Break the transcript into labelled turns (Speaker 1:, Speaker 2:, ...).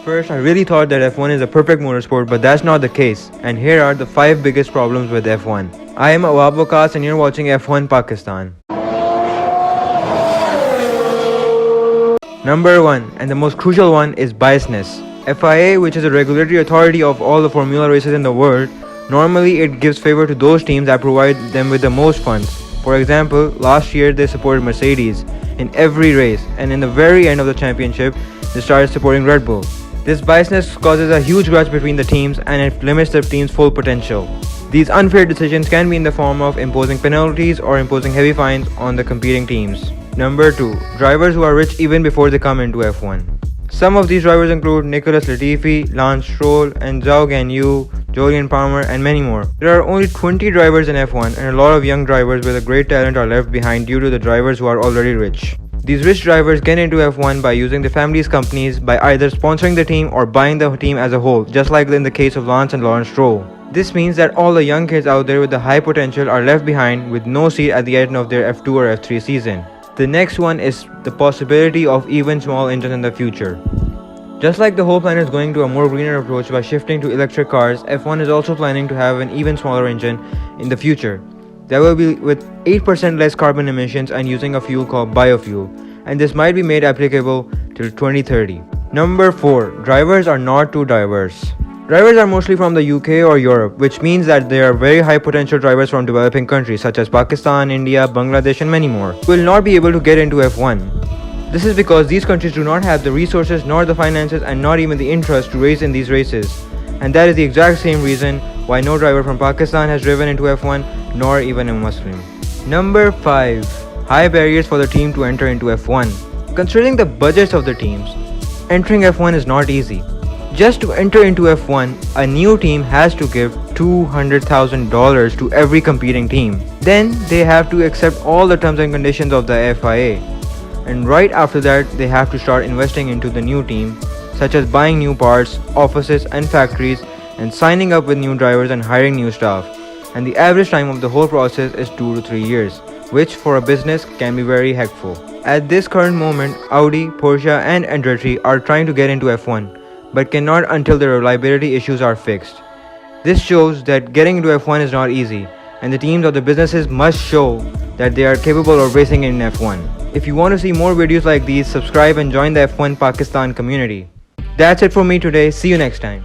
Speaker 1: first, I really thought that F1 is a perfect motorsport, but that's not the case. And here are the 5 biggest problems with F1. I am Awab Wakas and you're watching F1 Pakistan. Number 1, and the most crucial one, is biasness. FIA, which is a regulatory authority of all the formula races in the world, normally it gives favor to those teams that provide them with the most funds. For example, last year they supported Mercedes in every race, and in the very end of the championship, they started supporting Red Bull. This biasness causes a huge grudge between the teams and it limits the team's full potential. These unfair decisions can be in the form of imposing penalties or imposing heavy fines on the competing teams. Number 2. Drivers who are rich even before they come into F1. Some of these drivers include Nicholas Latifi, Lance Stroll, and Zhou Guanyu, Jolyon Palmer, and many more. There are only 20 drivers in F1 and a lot of young drivers with a great talent are left behind due to the drivers who are already rich. These rich drivers get into F1 by using the family's companies by either sponsoring the team or buying the team as a whole, just like in the case of Lance and Lawrence Stroll. This means that all the young kids out there with the high potential are left behind with no seat at the end of their F2 or F3 season. The next one is the possibility of even small engines in the future. Just like the whole planet is going to a more greener approach by shifting to electric cars, F1 is also planning to have an even smaller engine in the future. That will be with 8% less carbon emissions and using a fuel called biofuel, and this might be made applicable till 2030. Number 4. Drivers are not too diverse. Drivers are mostly from the UK or Europe, which means that there are very high potential drivers from developing countries such as Pakistan, India, Bangladesh and many more who will not be able to get into F1. This is because these countries do not have the resources nor the finances and not even the interest to race in these races. And that is the exact same reason why no driver from Pakistan has driven into F1 nor even a Muslim. Number 5. High barriers for the team to enter into F1. Considering the budgets of the teams, entering F1 is not easy. Just to enter into F1, a new team has to give $200,000 to every competing team. Then they have to accept all the terms and conditions of the FIA. And right after that, they have to start investing into the new team, such as buying new parts, offices and factories, and signing up with new drivers and hiring new staff. And the average time of the whole process is 2 to 3 years, which for a business can be very hectic. At this current moment, Audi, Porsche and Andretti are trying to get into F1. But cannot until the reliability issues are fixed. This shows that getting into F1 is not easy, and the teams or the businesses must show that they are capable of racing in F1. If you want to see more videos like these, subscribe and join the F1 Pakistan community. That's it for me today. See you next time.